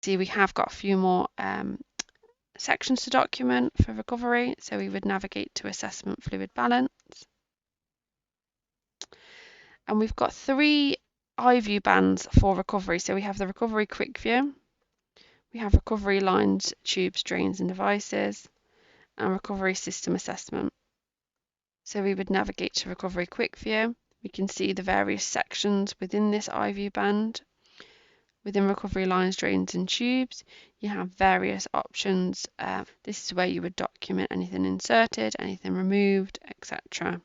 See, we have got a few more sections to document for recovery. So we would navigate to assessment fluid balance. And we've got 3 eye view bands for recovery. So we have the recovery quick view, we have recovery lines, tubes, drains and devices, and recovery system assessment. So we would navigate to recovery quick view. We can see the various sections within this eye view band. Within recovery lines, drains and tubes, you have various options. This is where you would document anything inserted, anything removed, etc.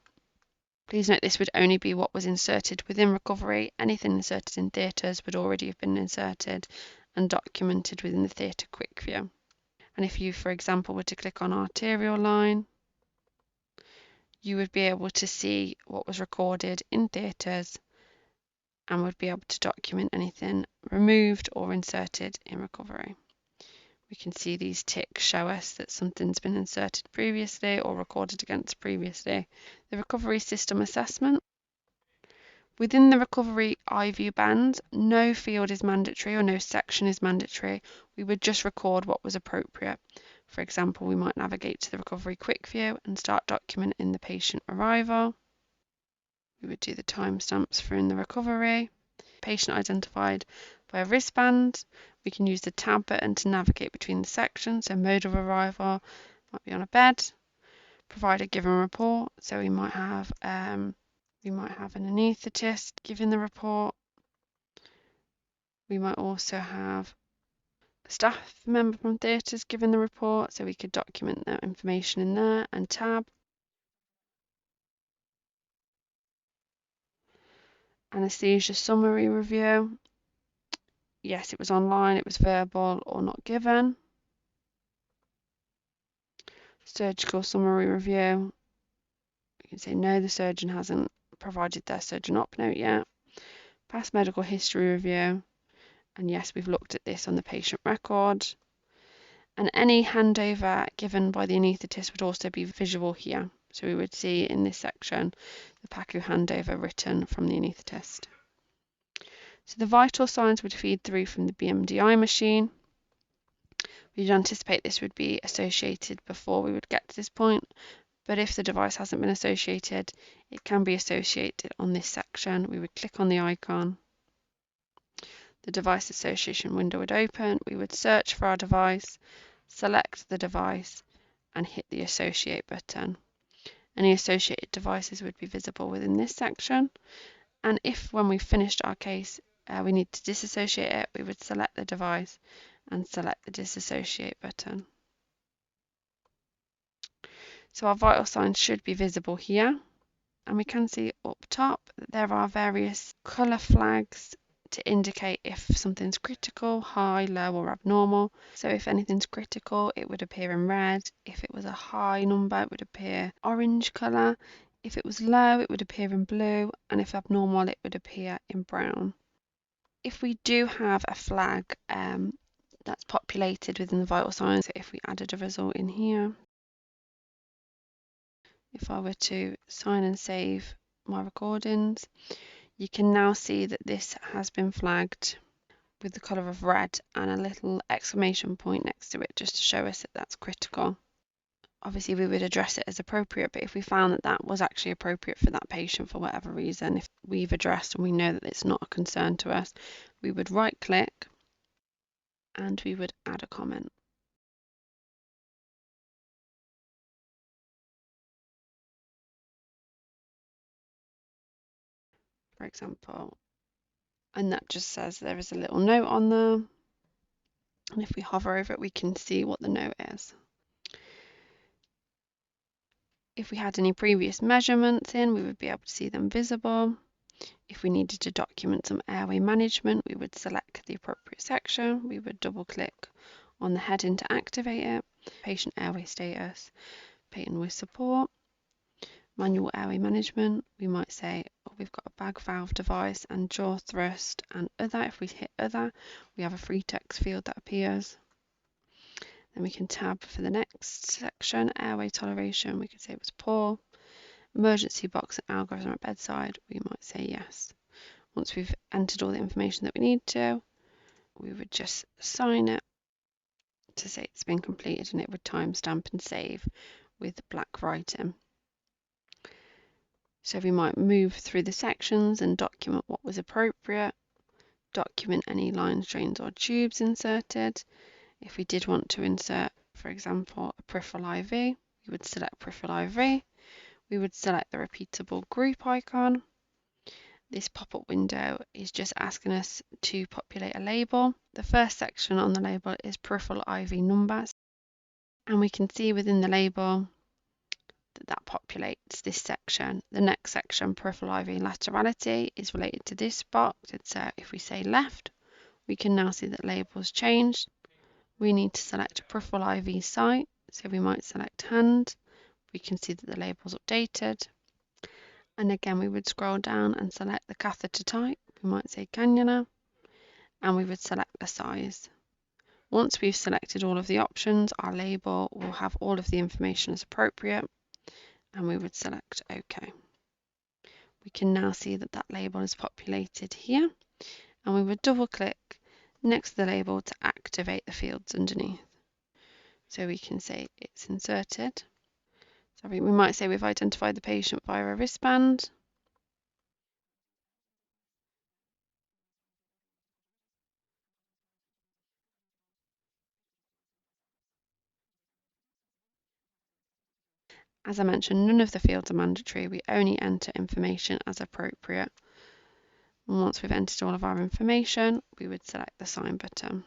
Please note this would only be what was inserted within recovery. Anything inserted in theatres would already have been inserted and documented within the theatre quick view. And if you, for example, were to click on arterial line, you would be able to see what was recorded in theatres and would be able to document anything removed or inserted in recovery. We can see these ticks show us that something's been inserted previously or recorded against previously. The recovery system assessment. Within the recovery eye view band, no field is mandatory or no section is mandatory. We would just record what was appropriate. For example, we might navigate to the recovery quick view and start documenting the patient arrival. We would do the timestamps for in the recovery. Patient identified by a wristband. We can use the tab button to navigate between the sections. So mode of arrival might be on a bed. Provide a given report. So we might have an anaesthetist giving the report. We might also have a staff member from theatres giving the report. So we could document that information in there and tab. Anaesthesia summary review. Yes, it was online, it was verbal or not given. Surgical summary review. You can say no, the surgeon hasn't provided their surgeon op note yet. Past medical history review. And yes, we've looked at this on the patient record. And any handover given by the anaesthetist would also be visual here. So we would see in this section the PACU handover written from the anaesthetist. So the vital signs would feed through from the BMDI machine. We'd anticipate this would be associated before we would get to this point, but if the device hasn't been associated, it can be associated on this section. We would click on the icon. The device association window would open. We would search for our device, select the device, and hit the associate button. Any associated devices would be visible within this section. And if when we've finished our case, we need to disassociate it, we would select the device and select the disassociate button. So our vital signs should be visible here, and we can see up top that there are various colour flags to indicate if something's critical, high, low or abnormal. So if anything's critical, it would appear in red. If it was a high number, it would appear orange colour. If it was low, it would appear in blue, and if abnormal, it would appear in brown. If we do have a flag that's populated within the vital signs, so if we added a result in here, if I were to sign and save my recordings, you can now see that this has been flagged with the colour of red and a little exclamation point next to it just to show us that that's critical. Obviously we would address it as appropriate, but if we found that that was actually appropriate for that patient for whatever reason, if we've addressed and we know that it's not a concern to us, we would right click and we would add a comment. For example, and that just says there is a little note on there, and if we hover over it we can see what the note is. If we had any previous measurements in, we would be able to see them visible. If we needed to document some airway management, we would select the appropriate section. We would double click on the heading to activate it. Patient airway status, patient with support, manual airway management. We might say, oh, we've got a bag valve device and jaw thrust and other. If we hit other, we have a free text field that appears. Then we can tab for the next section, airway toleration. We could say it was poor. Emergency box and algorithm at bedside, we might say yes. Once we've entered all the information that we need to, we would just sign it to say it's been completed, and it would timestamp and save with black writing. So we might move through the sections and document what was appropriate, document any lines, drains or tubes inserted. If we did want to insert, for example, a peripheral IV, we would select peripheral IV. We would select the repeatable group icon. This pop-up window is just asking us to populate a label. The first section on the label is peripheral IV numbers, and we can see within the label that populates this section. The next section, peripheral IV laterality, is related to this box. So if we say left, we can now see that label's changed. We need to select a peripheral IV site, so we might select hand. We can see that the label's updated. And again, we would scroll down and select the catheter type. We might say cannula, and we would select the size. Once we've selected all of the options, our label will have all of the information as appropriate, and we would select OK. We can now see that that label is populated here, and we would double click next to the label to activate the fields underneath. So we can say it's inserted. So we might say we've identified the patient via a wristband. As I mentioned, none of the fields are mandatory. We only enter information as appropriate. And once we've entered all of our information, we would select the sign button. And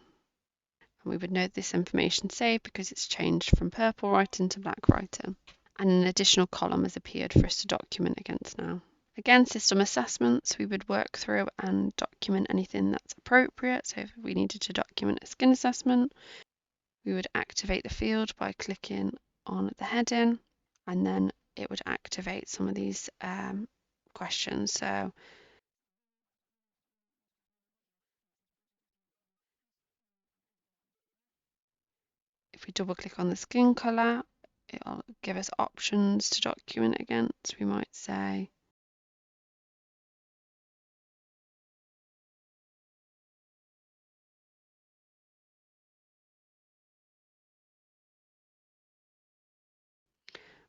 we would note this information saved because it's changed from purple writing to black writing. And an additional column has appeared for us to document against now. Again, system assessments, we would work through and document anything that's appropriate. So if we needed to document a skin assessment, we would activate the field by clicking on the heading, and then it would activate some of these questions. So if we double click on the skin colour, it'll give us options to document against. We might say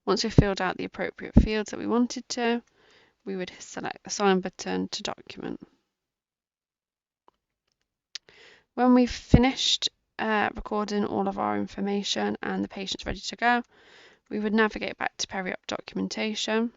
once we've filled out the appropriate fields that we wanted to, we would select the sign button to document. When we've finished recording all of our information and the patient's ready to go, we would navigate back to peri-op documentation.